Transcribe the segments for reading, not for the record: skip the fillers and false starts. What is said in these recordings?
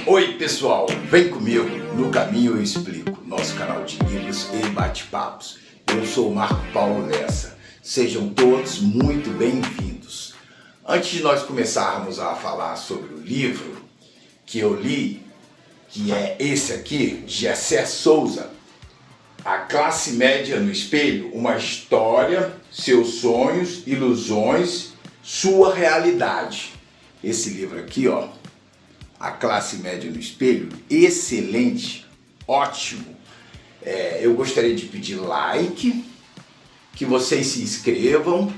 Oi pessoal, vem comigo, no caminho eu explico, nosso canal de livros e bate-papos. Eu sou o Marco Paulo Lessa, sejam todos muito bem-vindos. Antes de nós começarmos a falar sobre o livro que eu li, que é esse aqui, Gessé Souza, A Classe Média no Espelho, uma história, seus sonhos, ilusões, sua realidade. Esse livro aqui, ó, A Classe Média no Espelho, excelente, ótimo. Eu gostaria de pedir like, que vocês se inscrevam.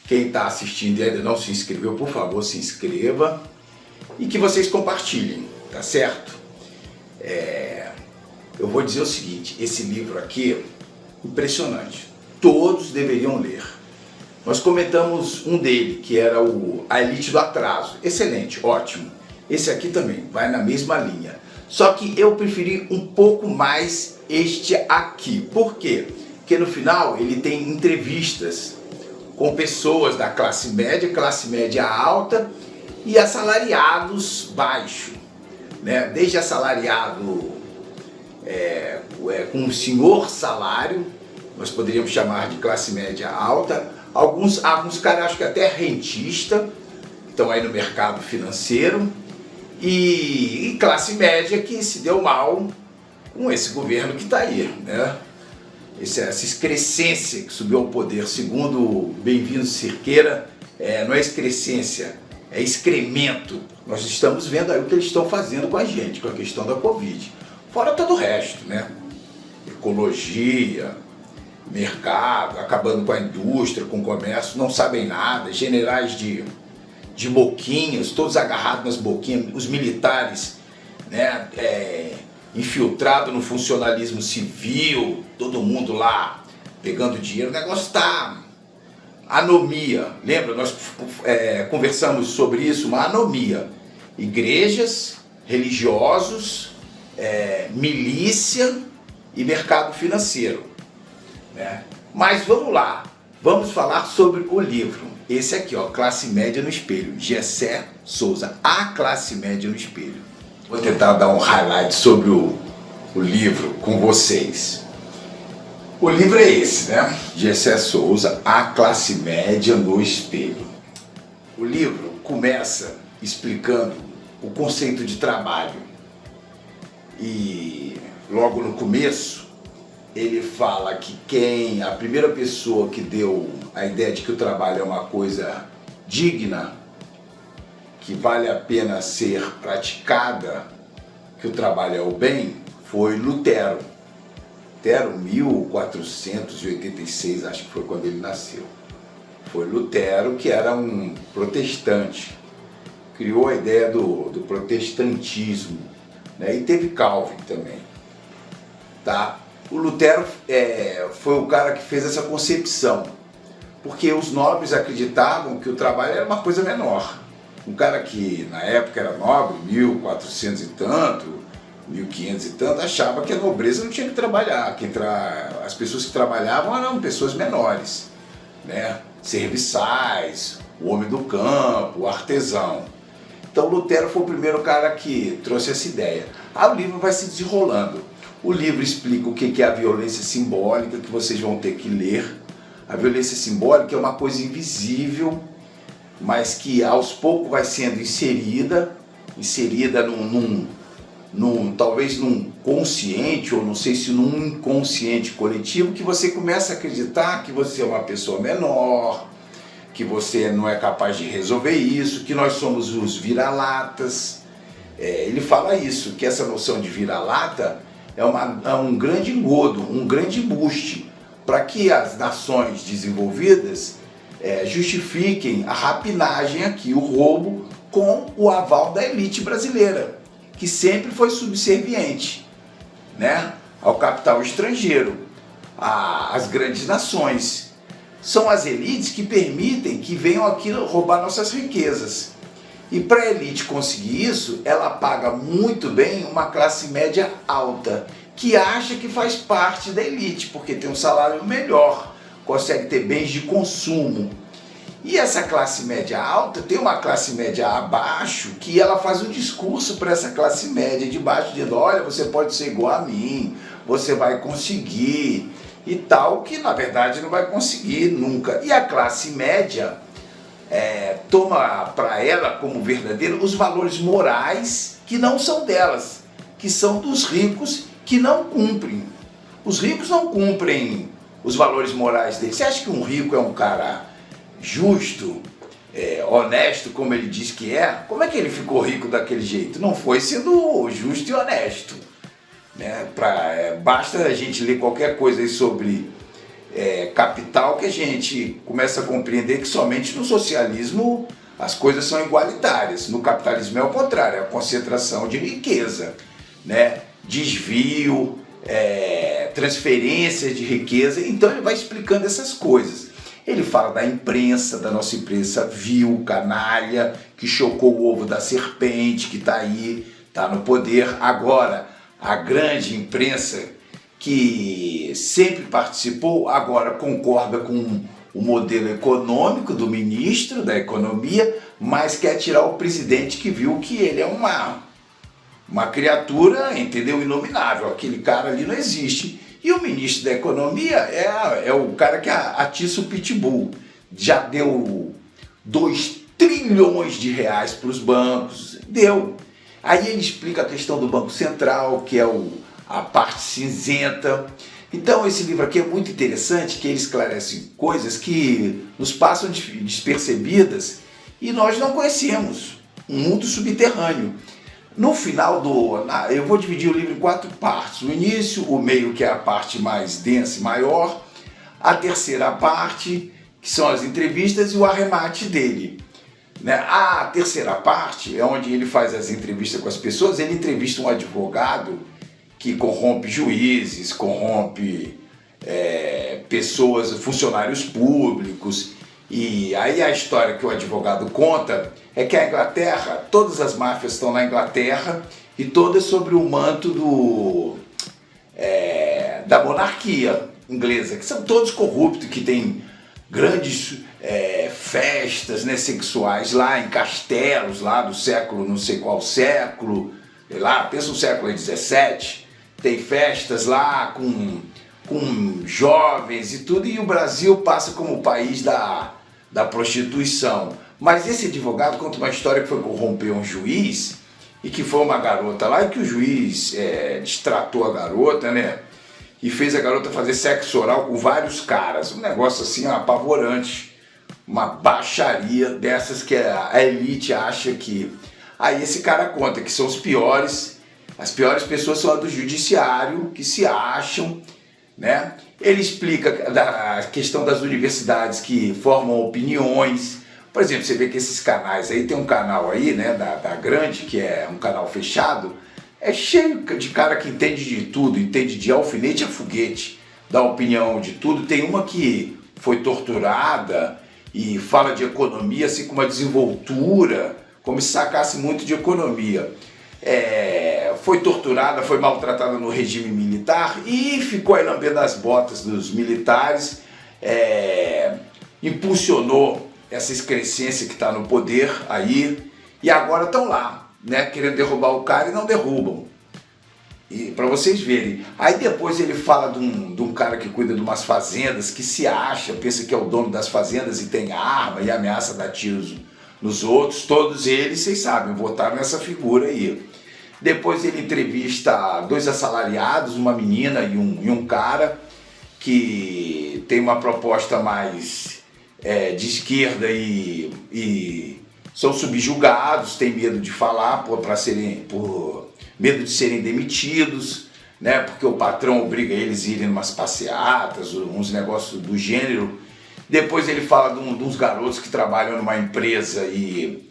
Quem está assistindo e ainda não se inscreveu, por favor, se inscreva. E que vocês compartilhem, tá certo? Eu vou dizer o seguinte, esse livro aqui, impressionante. Todos deveriam ler. Nós comentamos um dele, que era A Elite do Atraso. Excelente, ótimo. Esse aqui também vai na mesma linha. Só que eu preferi um pouco mais este aqui. Por quê? Porque no final ele tem entrevistas com pessoas da classe média alta e assalariados baixo, né? Desde assalariado com um senhor salário, nós poderíamos chamar de classe média alta, alguns caras acho que até rentista, estão aí no mercado financeiro, e classe média que se deu mal com esse governo que está aí, né? Essa excrescência que subiu ao poder, segundo o Bem-vindo Cerqueira, não é excrescência, é excremento. Nós estamos vendo aí o que eles estão fazendo com a gente, com a questão da Covid. Fora todo o resto, né? Ecologia, mercado, acabando com a indústria, com o comércio, não sabem nada, generais de boquinhas, todos agarrados nas boquinhas, os militares, né, infiltrado no funcionalismo civil, todo mundo lá pegando dinheiro, o negócio tá anomia. Lembra? Nós conversamos sobre isso, uma anomia. Igrejas, religiosos, milícia e mercado financeiro, né? Mas vamos lá, vamos falar sobre o livro. Esse aqui, ó, Classe Média no Espelho, Gessé Souza, A Classe Média no Espelho. Vou tentar dar um highlight sobre o livro com vocês. O livro é esse, né? Gessé Souza, A Classe Média no Espelho. O livro começa explicando o conceito de trabalho. E logo no começo, ele fala que a primeira pessoa que deu a ideia de que o trabalho é uma coisa digna, que vale a pena ser praticada, que o trabalho é o bem, foi Lutero. Lutero, 1486, acho que foi quando ele nasceu. Foi Lutero, que era um protestante, criou a ideia do protestantismo, né? E teve Calvin também, tá? O Lutero foi o cara que fez essa concepção, porque os nobres acreditavam que o trabalho era uma coisa menor. Um cara que na época era nobre, 1400 e tanto, 1500 e tanto, achava que a nobreza não tinha que trabalhar, que as pessoas que trabalhavam eram pessoas menores, né? Serviçais, o homem do campo, o artesão. Então Lutero foi o primeiro cara que trouxe essa ideia. Aí o livro vai se desenrolando. O livro explica o que é a violência simbólica, que vocês vão ter que ler. A violência simbólica é uma coisa invisível, mas que aos poucos vai sendo inserida talvez num consciente, ou não sei se num inconsciente coletivo, que você começa a acreditar que você é uma pessoa menor, que você não é capaz de resolver isso, que nós somos os vira-latas. Ele fala isso, que essa noção de vira-lata é um grande engodo, um grande embuste, para que as nações desenvolvidas justifiquem a rapinagem aqui, o roubo, com o aval da elite brasileira, que sempre foi subserviente, né, ao capital estrangeiro, às grandes nações. São as elites que permitem que venham aqui roubar nossas riquezas. E para a elite conseguir isso, ela paga muito bem uma classe média alta, que acha que faz parte da elite, porque tem um salário melhor, consegue ter bens de consumo. E essa classe média alta tem uma classe média abaixo que ela faz um discurso para essa classe média de baixo, dizendo, olha, você pode ser igual a mim, você vai conseguir e tal, que na verdade não vai conseguir nunca. E a classe média toma para ela como verdadeiro os valores morais que não são delas, que são dos ricos que não cumprem. Os ricos não cumprem os valores morais deles. Você acha que um rico é um cara justo, honesto, como ele diz que é? Como é que ele ficou rico daquele jeito? Não foi sendo justo e honesto. Né? Basta a gente ler qualquer coisa aí sobre capital que a gente começa a compreender que somente no socialismo as coisas são igualitárias. No capitalismo é o contrário, é a concentração de riqueza, né? Desvio, transferência de riqueza. Então ele vai explicando essas coisas. Ele fala da imprensa, da nossa imprensa vil, canalha, que chocou o ovo da serpente, que está aí, está no poder. Agora, a grande imprensa que sempre participou, agora concorda com o modelo econômico do ministro da Economia, mas quer tirar o presidente, que viu que ele é uma criatura, entendeu, inominável. Aquele cara ali não existe. E o ministro da Economia é o cara que atiça o pitbull. Já deu 2 trilhões de reais para os bancos. Deu. Aí ele explica a questão do Banco Central, que é a parte cinzenta. Então esse livro aqui é muito interessante, que ele esclarece coisas que nos passam despercebidas e nós não conhecemos. Um mundo subterrâneo. No final eu vou dividir o livro em 4 partes. O início, o meio, que é a parte mais densa e maior, a terceira parte, que são as entrevistas, e o arremate dele. Né? A terceira parte é onde ele faz as entrevistas com as pessoas. Ele entrevista um advogado que corrompe juízes, corrompe pessoas, funcionários públicos. E aí a história que o advogado conta é que a Inglaterra, todas as máfias estão na Inglaterra e todas sobre o manto da monarquia inglesa, que são todos corruptos, que tem grandes festas, né, sexuais lá em castelos, lá do século, não sei qual século, sei lá, pensa no século XVII, tem festas lá com jovens e tudo, e o Brasil passa como o país da prostituição. Mas esse advogado conta uma história que foi corromper um juiz, e que foi uma garota lá, e que o juiz destratou a garota, né? E fez a garota fazer sexo oral com vários caras. Um negócio assim apavorante, uma baixaria dessas que a elite acha que... Aí esse cara conta que são os piores, as piores pessoas são as do judiciário, que se acham, né? Ele explica a questão das universidades que formam opiniões. Por exemplo, você vê que esses canais aí, tem um canal aí, né, da Grande, que é um canal fechado, é cheio de cara que entende de tudo, entende de alfinete a foguete, dá opinião de tudo. Tem uma que foi torturada e fala de economia assim com uma desenvoltura, como se sacasse muito de economia. Foi torturada, foi maltratada no regime militar e ficou aí lambendo as botas dos militares, impulsionou essa excrescência que está no poder aí, e agora estão lá, né, querendo derrubar o cara e não derrubam. E para vocês verem. Aí depois ele fala de um cara que cuida de umas fazendas, que se acha, pensa que é o dono das fazendas e tem arma e ameaça dar tiros nos outros. Todos eles, vocês sabem, votaram nessa figura aí. Depois ele entrevista 2 assalariados, uma menina e um cara, que tem uma proposta mais de esquerda e são subjugados, têm medo de falar por medo de serem demitidos, né? Porque o patrão obriga eles a irem em umas passeatas, uns negócios do gênero. Depois ele fala de uns garotos que trabalham numa empresa e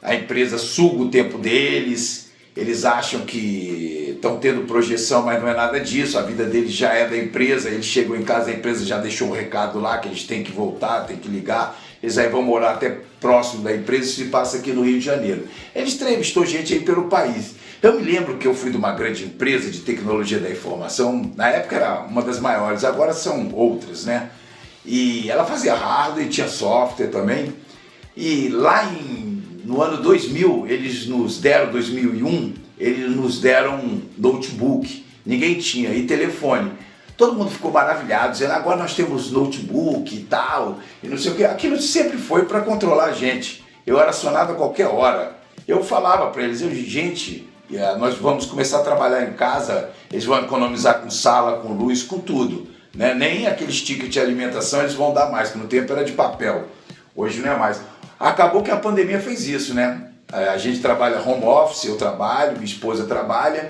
a empresa suga o tempo deles. Eles acham que estão tendo projeção, mas não é nada disso. A vida deles já é da empresa. Eles chegam em casa, a empresa já deixou um recado lá que eles têm que voltar, têm que ligar. Eles aí vão morar até próximo da empresa. Isso se passa aqui no Rio de Janeiro. Ele entrevistou gente aí pelo país. Eu me lembro que eu fui de uma grande empresa de tecnologia da informação. Na época era uma das maiores, agora são outras, né? E ela fazia hardware e tinha software também. E lá no ano 2000, eles nos deram, 2001, eles nos deram um notebook. Ninguém tinha, e telefone. Todo mundo ficou maravilhado, dizendo, agora nós temos notebook e tal, e não sei o que. Aquilo sempre foi para controlar a gente. Eu era acionado a qualquer hora. Eu falava para eles, gente, nós vamos começar a trabalhar em casa, eles vão economizar com sala, com luz, com tudo. Né? Nem aqueles tickets de alimentação eles vão dar mais, que no tempo era de papel. Hoje não é mais. Acabou que a pandemia fez isso, né? A gente trabalha home office, eu trabalho, minha esposa trabalha.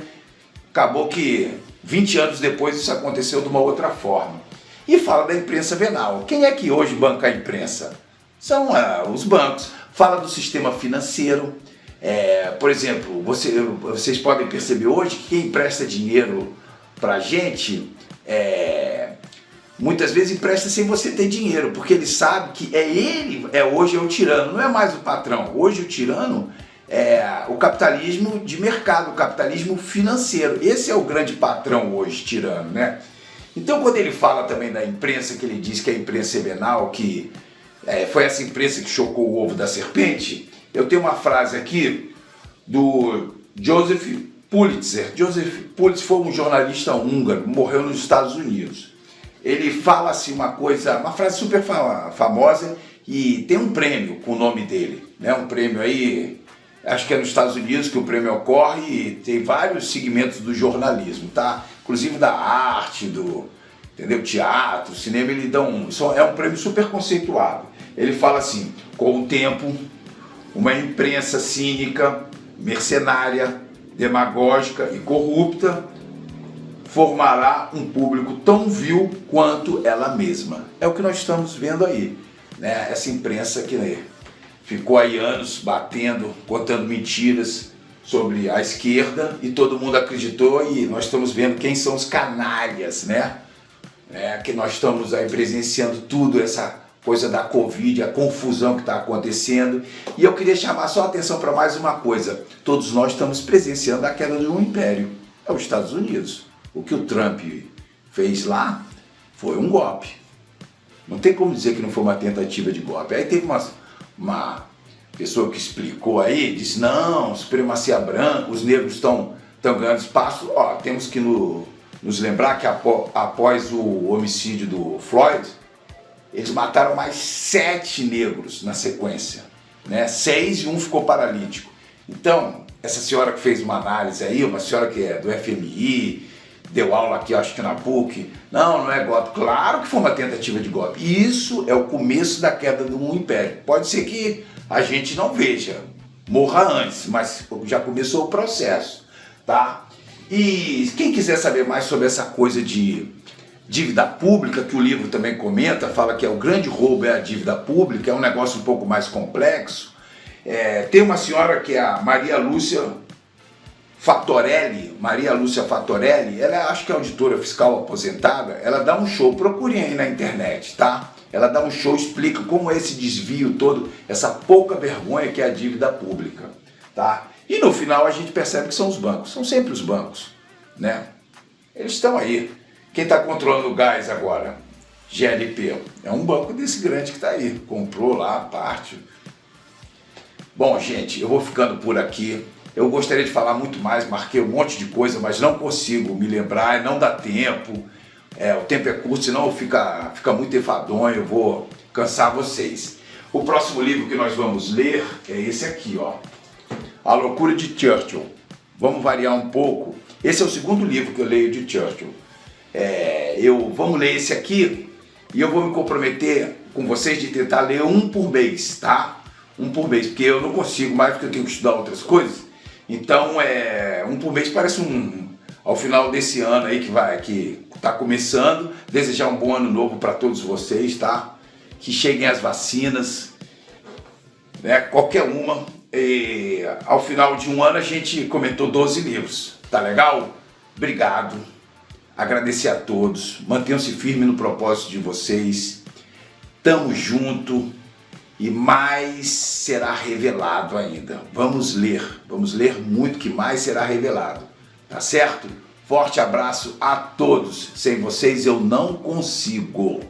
Acabou que 20 anos depois isso aconteceu de uma outra forma. E fala da imprensa venal. Quem é que hoje banca a imprensa? São os bancos. Fala do sistema financeiro. Por exemplo, vocês podem perceber hoje que quem empresta dinheiro para a gente, muitas vezes empresta sem você ter dinheiro, porque ele sabe que hoje é o tirano, não é mais o patrão. Hoje o tirano é o capitalismo de mercado, o capitalismo financeiro. Esse é o grande patrão hoje, tirano, né? Então, quando ele fala também da imprensa, que ele diz que a imprensa é venal, que foi essa imprensa que chocou o ovo da serpente, eu tenho uma frase aqui do Joseph Pulitzer. Joseph Pulitzer foi um jornalista húngaro, morreu nos Estados Unidos. Ele fala assim uma frase super famosa, e tem um prêmio com o nome dele, né? Um prêmio aí, acho que é nos Estados Unidos que o prêmio ocorre, e tem vários segmentos do jornalismo, tá? Inclusive da arte, do teatro, cinema, ele dá é um prêmio super conceituado. Ele fala assim, com o tempo, uma imprensa cínica, mercenária, demagógica e corrupta formará um público tão vil quanto ela mesma. É o que nós estamos vendo aí, né? Essa imprensa que ficou aí anos batendo, contando mentiras sobre a esquerda, e todo mundo acreditou, e nós estamos vendo quem são os canalhas, né? Que nós estamos aí presenciando tudo, essa coisa da Covid, a confusão que está acontecendo. E eu queria chamar só a atenção para mais uma coisa. Todos nós estamos presenciando a queda de um império. É os Estados Unidos. O que o Trump fez lá foi um golpe. Não tem como dizer que não foi uma tentativa de golpe. Aí teve uma pessoa que explicou aí, disse, não, supremacia branca, os negros estão ganhando espaço. Temos que nos lembrar que após o homicídio do Floyd, eles mataram mais 7 negros na sequência, né? 6 e um ficou paralítico. Então, essa senhora que fez uma análise aí, uma senhora que é do FMI, deu aula aqui, acho que na PUC, não é golpe. Claro que foi uma tentativa de golpe. Isso é o começo da queda de um império. Pode ser que a gente não veja, morra antes, mas já começou o processo, tá? E quem quiser saber mais sobre essa coisa de dívida pública, que o livro também comenta, fala que o grande roubo é a dívida pública, é um negócio um pouco mais complexo. Tem uma senhora que é a Maria Lúcia Fattorelli, ela acho que é auditora fiscal aposentada, ela dá um show, procurem aí na internet, tá? Ela dá um show, explica como é esse desvio todo, essa pouca vergonha que é a dívida pública, tá? E no final a gente percebe que são os bancos, são sempre os bancos, né? Eles estão aí. Quem está controlando o gás agora? GLP. É um banco desse grande que está aí. Comprou lá a parte. Bom, gente, eu vou ficando por aqui. Eu gostaria de falar muito mais, marquei um monte de coisa, mas não consigo me lembrar, não dá tempo. O tempo é curto, senão fica muito enfadonho, eu vou cansar vocês. O próximo livro que nós vamos ler é esse aqui, ó. A Loucura de Churchill. Vamos variar um pouco. Esse é o segundo livro que eu leio de Churchill. Vamos ler esse aqui, e eu vou me comprometer com vocês de tentar ler um por mês, tá? Um por mês, porque eu não consigo mais, porque eu tenho que estudar outras coisas. Então, um por mês parece ao final desse ano aí que está começando, desejar um bom ano novo para todos vocês, tá? Que cheguem as vacinas, né? Qualquer uma. E ao final de um ano a gente comentou 12 livros, tá legal? Obrigado. Agradecer a todos, mantenham-se firmes no propósito de vocês, tamo junto, e mais será revelado ainda. Vamos ler muito, que mais será revelado, tá certo? Forte abraço a todos, sem vocês eu não consigo.